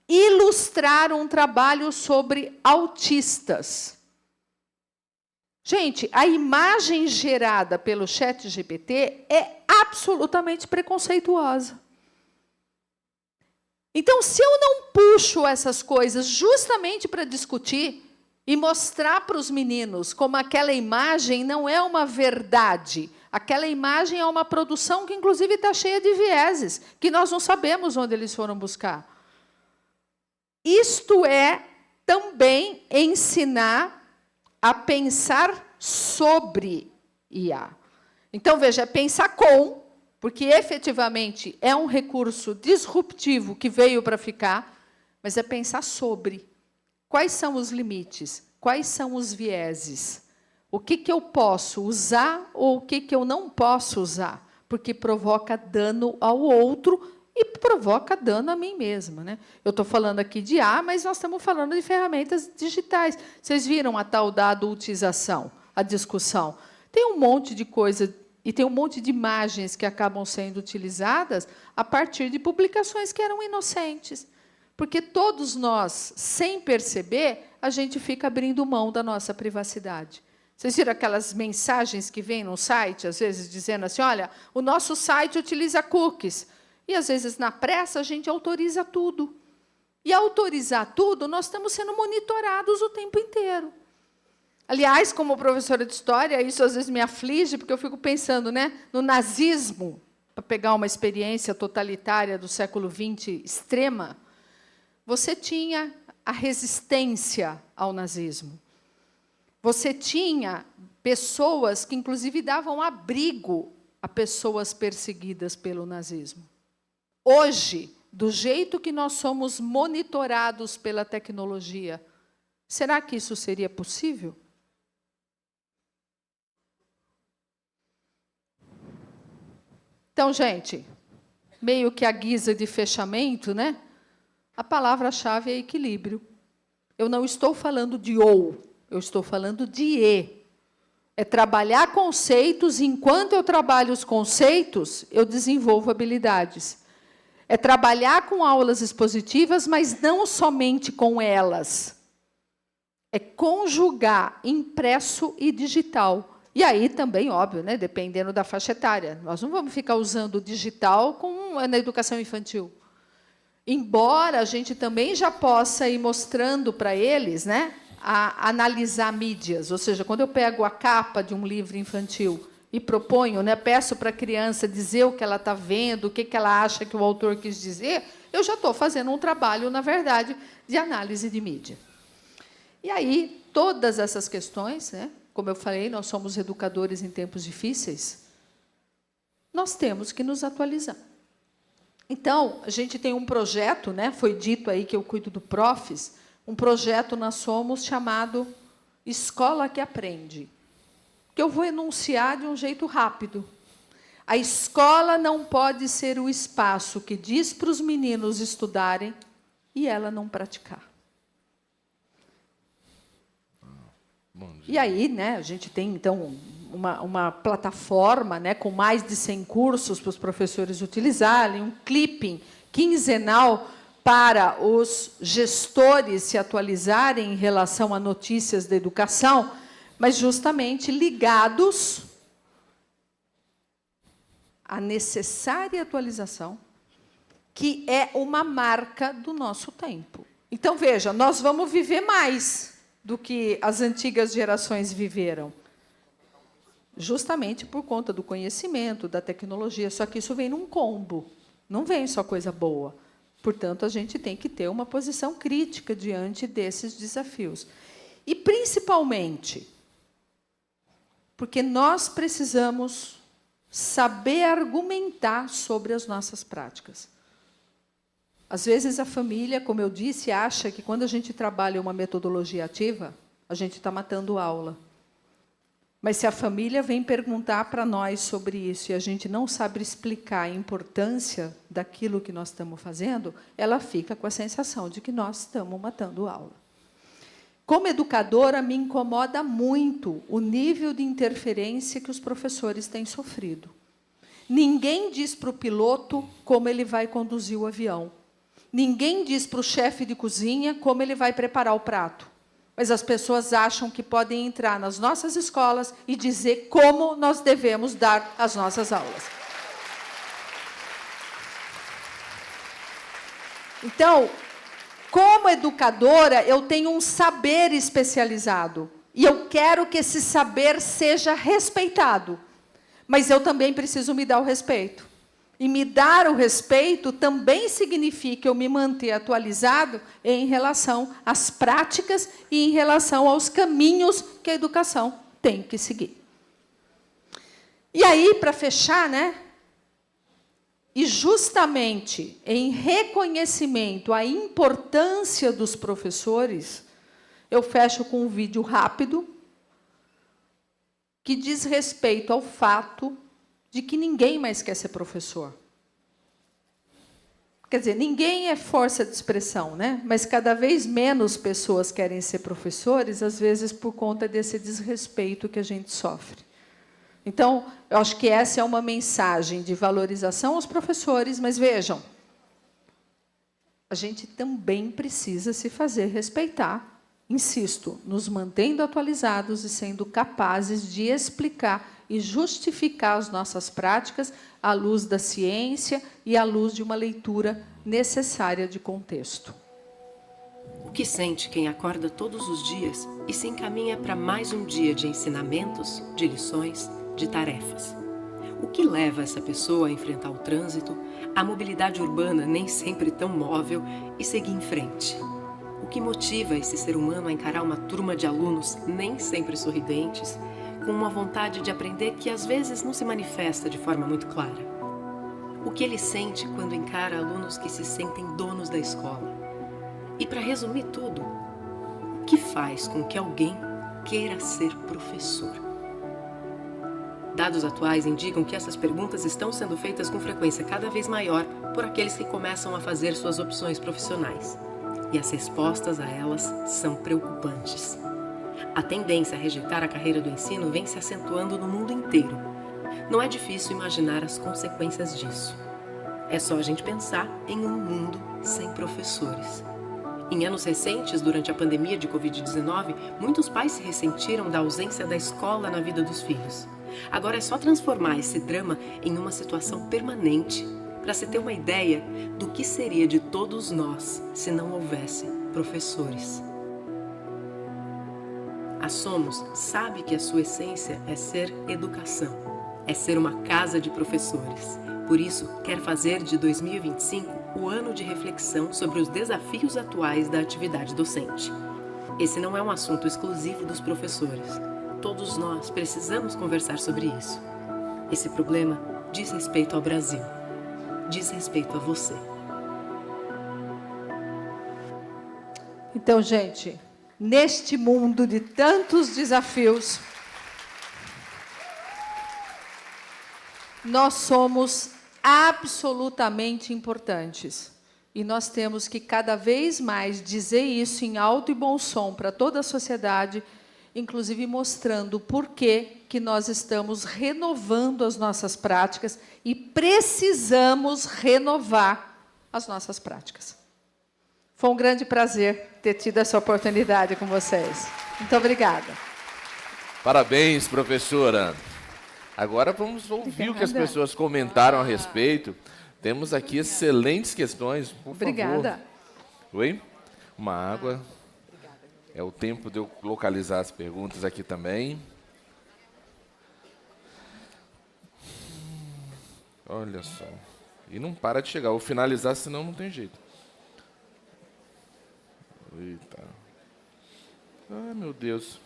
ilustrar um trabalho sobre autistas. Gente, a imagem gerada pelo ChatGPT é absolutamente preconceituosa. Então, se eu não puxo essas coisas justamente para discutir e mostrar para os meninos como aquela imagem não é uma verdade, aquela imagem é uma produção que, inclusive, está cheia de vieses, que nós não sabemos onde eles foram buscar. Isto é também ensinar a pensar sobre IA. Então, veja, é pensar com, porque efetivamente é um recurso disruptivo que veio para ficar, mas é pensar sobre. Quais são os limites? Quais são os vieses? O que eu posso usar ou o que eu não posso usar? Porque provoca dano ao outro e provoca dano a mim mesma, né? Eu estou falando aqui de IA, mas nós estamos falando de ferramentas digitais. Vocês viram a tal da adultização, a discussão. Tem um monte de coisa e tem um monte de imagens que acabam sendo utilizadas a partir de publicações que eram inocentes. Porque todos nós, sem perceber, a gente fica abrindo mão da nossa privacidade. Vocês viram aquelas mensagens que vêm no site, às vezes, dizendo assim, olha, o nosso site utiliza cookies. E, às vezes, na pressa, a gente autoriza tudo. E, ao autorizar tudo, nós estamos sendo monitorados o tempo inteiro. Aliás, como professora de história, isso às vezes me aflige, porque eu fico pensando, né, no nazismo, para pegar uma experiência totalitária do século XX extrema, você tinha a resistência ao nazismo. Você tinha pessoas que, inclusive, davam abrigo a pessoas perseguidas pelo nazismo. Hoje, do jeito que nós somos monitorados pela tecnologia, será que isso seria possível? Então, gente, meio que a guisa de fechamento, né? A palavra-chave é equilíbrio. Eu não estou falando de ou, eu estou falando de e. É trabalhar conceitos, enquanto eu trabalho os conceitos, eu desenvolvo habilidades. É trabalhar com aulas expositivas, mas não somente com elas. É conjugar impresso e digital. E aí também, óbvio, né, dependendo da faixa etária. Nós não vamos ficar usando o digital na educação infantil. Embora a gente também já possa ir mostrando para eles, né, a analisar mídias. Ou seja, quando eu pego a capa de um livro infantil e proponho, né, peço para a criança dizer o que ela está vendo, o que ela acha que o autor quis dizer, eu já estou fazendo um trabalho, na verdade, de análise de mídia. E aí, todas essas questões, né, como eu falei, nós somos educadores em tempos difíceis, nós temos que nos atualizar. Então, a gente tem um projeto, né, foi dito aí que eu cuido do Profis, um projeto nós somos chamado Escola que Aprende, que eu vou enunciar de um jeito rápido. A escola não pode ser o espaço que diz para os meninos estudarem e ela não praticar. E aí, né, a gente tem, então, uma plataforma, né, com mais de 100 cursos para os professores utilizarem, um clipping quinzenal para os gestores se atualizarem em relação a notícias da educação, mas justamente ligados à necessária atualização, que é uma marca do nosso tempo. Então, veja, nós vamos viver mais do que as antigas gerações viveram, justamente por conta do conhecimento, da tecnologia, só que isso vem num combo, não vem só coisa boa. Portanto, a gente tem que ter uma posição crítica diante desses desafios. E, principalmente, porque nós precisamos saber argumentar sobre as nossas práticas. Às vezes, a família, como eu disse, acha que, quando a gente trabalha uma metodologia ativa, a gente está matando aula. Mas, se a família vem perguntar para nós sobre isso e a gente não sabe explicar a importância daquilo que nós estamos fazendo, ela fica com a sensação de que nós estamos matando aula. Como educadora, me incomoda muito o nível de interferência que os professores têm sofrido. Ninguém diz para o piloto como ele vai conduzir o avião. Ninguém diz para o chefe de cozinha como ele vai preparar o prato. Mas as pessoas acham que podem entrar nas nossas escolas e dizer como nós devemos dar as nossas aulas. Então, como educadora, eu tenho um saber especializado. E eu quero que esse saber seja respeitado. Mas eu também preciso me dar o respeito. E me dar o respeito também significa eu me manter atualizado em relação às práticas e em relação aos caminhos que a educação tem que seguir. E aí, para fechar, né? E justamente em reconhecimento à importância dos professores, eu fecho com um vídeo rápido que diz respeito ao fato de que ninguém mais quer ser professor. Quer dizer, ninguém é força de expressão, né? Mas cada vez menos pessoas querem ser professores, às vezes por conta desse desrespeito que a gente sofre. Então, eu acho que essa é uma mensagem de valorização aos professores, mas vejam, a gente também precisa se fazer respeitar, insisto, nos mantendo atualizados e sendo capazes de explicar e justificar as nossas práticas à luz da ciência e à luz de uma leitura necessária de contexto. O que sente quem acorda todos os dias e se encaminha para mais um dia de ensinamentos, de lições, de tarefas? O que leva essa pessoa a enfrentar o trânsito, a mobilidade urbana nem sempre tão móvel e seguir em frente? O que motiva esse ser humano a encarar uma turma de alunos nem sempre sorridentes, com uma vontade de aprender que às vezes não se manifesta de forma muito clara? O que ele sente quando encara alunos que se sentem donos da escola? E para resumir tudo, o que faz com que alguém queira ser professor? Dados atuais indicam que essas perguntas estão sendo feitas com frequência cada vez maior por aqueles que começam a fazer suas opções profissionais. E as respostas a elas são preocupantes. A tendência a rejeitar a carreira do ensino vem se acentuando no mundo inteiro. Não é difícil imaginar as consequências disso. É só a gente pensar em um mundo sem professores. Em anos recentes, durante a pandemia de Covid-19, muitos pais se ressentiram da ausência da escola na vida dos filhos. Agora é só transformar esse drama em uma situação permanente para se ter uma ideia do que seria de todos nós se não houvesse professores. A Somos sabe que a sua essência é ser educação, é ser uma casa de professores. Por isso, quer fazer de 2025 o ano de reflexão sobre os desafios atuais da atividade docente. Esse não é um assunto exclusivo dos professores. Todos nós precisamos conversar sobre isso. Esse problema diz respeito ao Brasil. Diz respeito a você. Então, gente, neste mundo de tantos desafios, nós somos absolutamente importantes. E nós temos que cada vez mais dizer isso em alto e bom som para toda a sociedade, inclusive mostrando o porquê que nós estamos renovando as nossas práticas e precisamos renovar as nossas práticas. Foi um grande prazer ter tido essa oportunidade com vocês. Muito obrigada. Parabéns, professora. Agora vamos ouvir o que as pessoas comentaram a respeito. Temos aqui excelentes questões, por Obrigada. favor. Oi? Uma água. É o tempo de eu localizar as perguntas aqui também. Olha só. E não para de chegar. Vou finalizar, senão não tem jeito. Eita. Ai, meu Deus.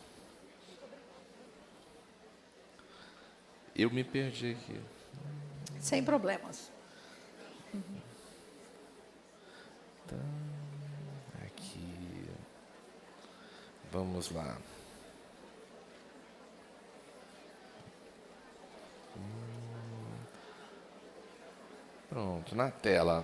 Eu me perdi aqui. Sem problemas. Tá. Aqui. Vamos lá. Pronto, na tela.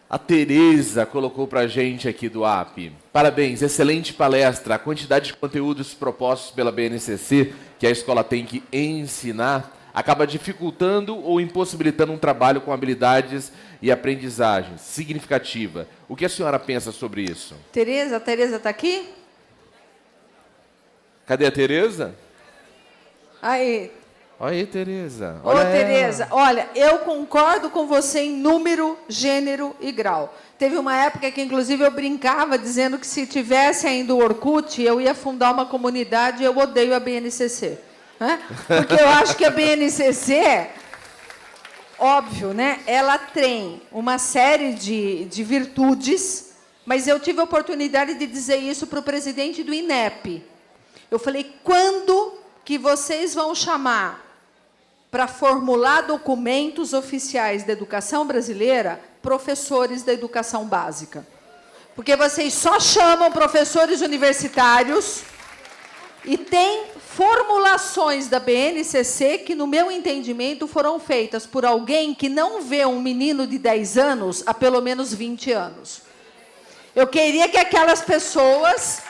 A Tereza colocou para a gente aqui do AP. Parabéns, excelente palestra. A quantidade de conteúdos propostos pela BNCC que a escola tem que ensinar acaba dificultando ou impossibilitando um trabalho com habilidades e aprendizagem significativa. O que a senhora pensa sobre isso? Tereza, a Tereza está aqui? Cadê a Tereza? Aí. Olha aí, Tereza. Ô, Olha ela. Tereza, olha, eu concordo com você em número, gênero e grau. Teve uma época que, inclusive, eu brincava dizendo que se tivesse ainda o Orkut, eu ia fundar uma comunidade e eu odeio a BNCC. Né? Porque eu acho que a BNCC, óbvio, né? Ela tem uma série de virtudes, mas eu tive a oportunidade de dizer isso para o presidente do INEP. Eu falei, quando que vocês vão chamar para formular documentos oficiais da educação brasileira professores da educação básica? Porque vocês só chamam professores universitários e tem formulações da BNCC que, no meu entendimento, foram feitas por alguém que não vê um menino de 10 anos há pelo menos 20 anos. Eu queria que aquelas pessoas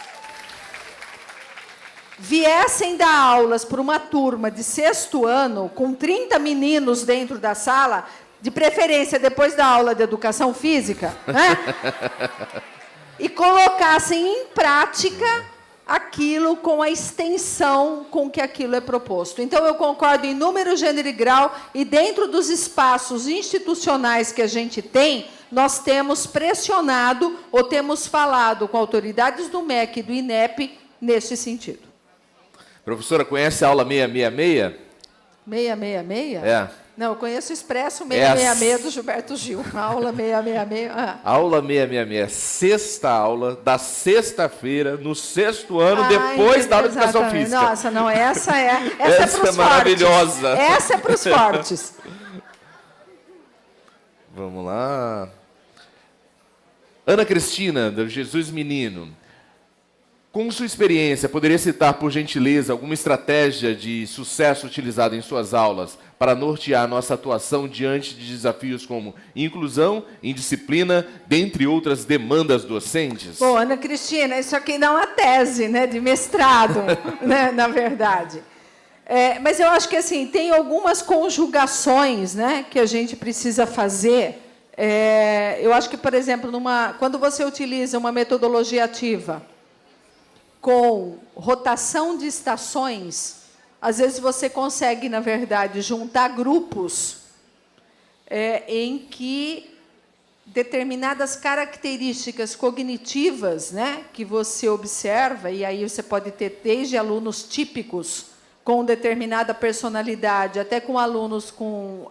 viessem dar aulas para uma turma de 6º ano, com 30 meninos dentro da sala, de preferência depois da aula de educação física, né? E colocassem em prática aquilo com a extensão com que aquilo é proposto. Então, eu concordo em número, gênero e grau, e dentro dos espaços institucionais que a gente tem, nós temos pressionado ou temos falado com autoridades do MEC e do INEP nesse sentido. Professora, conhece a aula 666? 666? É. Não, eu conheço o Expresso 666 do Gilberto Gil. A aula 666. Aula 666, sexta aula da sexta-feira, no 6º ano, depois da aula de educação física. Nossa, não, essa é para os é maravilhosa. Fortes. Essa é para os fortes. Vamos lá. Ana Cristina, do Jesus Menino. Com sua experiência, poderia citar, por gentileza, alguma estratégia de sucesso utilizada em suas aulas para nortear nossa atuação diante de desafios como inclusão, indisciplina, dentre outras demandas docentes? Bom, Ana Cristina, isso aqui dá uma tese, né, de mestrado, né, na verdade. Mas eu acho que assim, tem algumas conjugações, né, que a gente precisa fazer. Eu acho que, por exemplo, quando você utiliza uma metodologia ativa com rotação de estações, às vezes você consegue, na verdade, juntar grupos em que determinadas características cognitivas, né, que você observa, e aí você pode ter desde alunos típicos com determinada personalidade, até com alunos com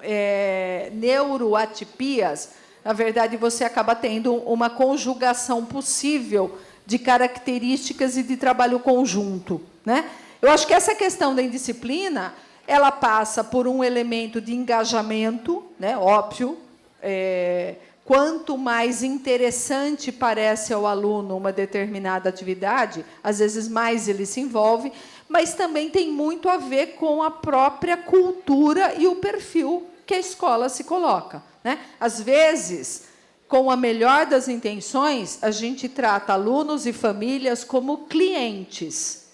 neuroatipias, Na verdade, você acaba tendo uma conjugação possível de características e de trabalho conjunto, né? Eu acho que essa questão da indisciplina, ela passa por um elemento de engajamento, né? Óbvio. Quanto mais interessante parece ao aluno uma determinada atividade, às vezes mais ele se envolve, mas também tem muito a ver com a própria cultura e o perfil que a escola se coloca, né? Às vezes, com a melhor das intenções, a gente trata alunos e famílias como clientes.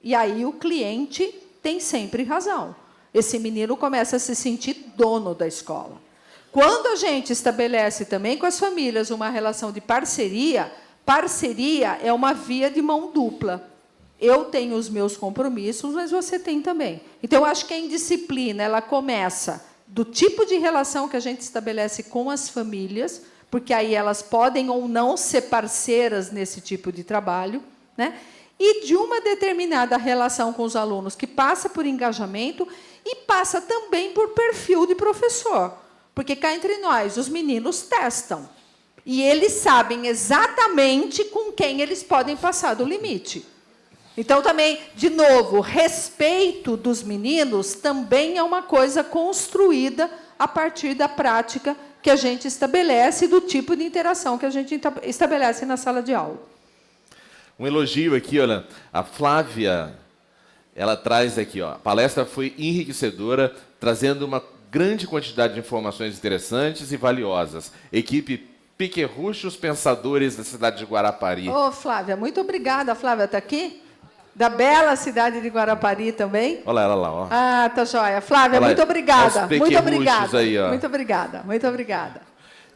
E aí o cliente tem sempre razão. Esse menino começa a se sentir dono da escola. Quando a gente estabelece também com as famílias uma relação de parceria, parceria é uma via de mão dupla. Eu tenho os meus compromissos, mas você tem também. Então, eu acho que a indisciplina ela começa do tipo de relação que a gente estabelece com as famílias, porque aí elas podem ou não ser parceiras nesse tipo de trabalho, né? E de uma determinada relação com os alunos que passa por engajamento e passa também por perfil de professor. Porque cá entre nós, os meninos testam. E eles sabem exatamente com quem eles podem passar do limite. Então, também, de novo, respeito dos meninos também é uma coisa construída a partir da prática que a gente estabelece e do tipo de interação que a gente estabelece na sala de aula. Um elogio aqui, olha, a Flávia, ela traz aqui, ó, a palestra foi enriquecedora, trazendo uma grande quantidade de informações interessantes e valiosas. Equipe Pequerruchos Pensadores da cidade de Guarapari. Ô, Flávia, muito obrigada. A Flávia está aqui? Da bela cidade de Guarapari também. Olha ela lá, ó. Ah, tá joia. Flávia, Olha muito obrigada. os Muito obrigada. aí, ó. Muito obrigada. Muito obrigada.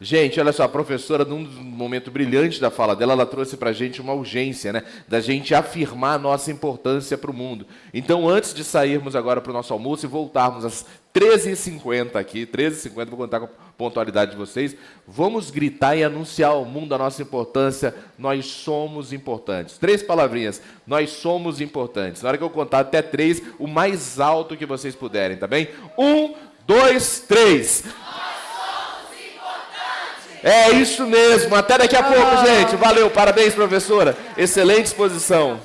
Gente, olha só, a professora, num momento brilhante da fala dela, ela trouxe para a gente uma urgência, né? Da gente afirmar a nossa importância para o mundo. Então, antes de sairmos agora para o nosso almoço e voltarmos às 13h50 aqui, 13h50, vou contar com a pontualidade de vocês, vamos gritar e anunciar ao mundo a nossa importância. Nós somos importantes. 3 palavrinhas. Nós somos importantes. Na hora que eu contar até 3, o mais alto que vocês puderem, tá bem? 1, 2, 3. É isso mesmo. Até daqui a pouco, gente. Valeu. Parabéns, professora. Excelente exposição.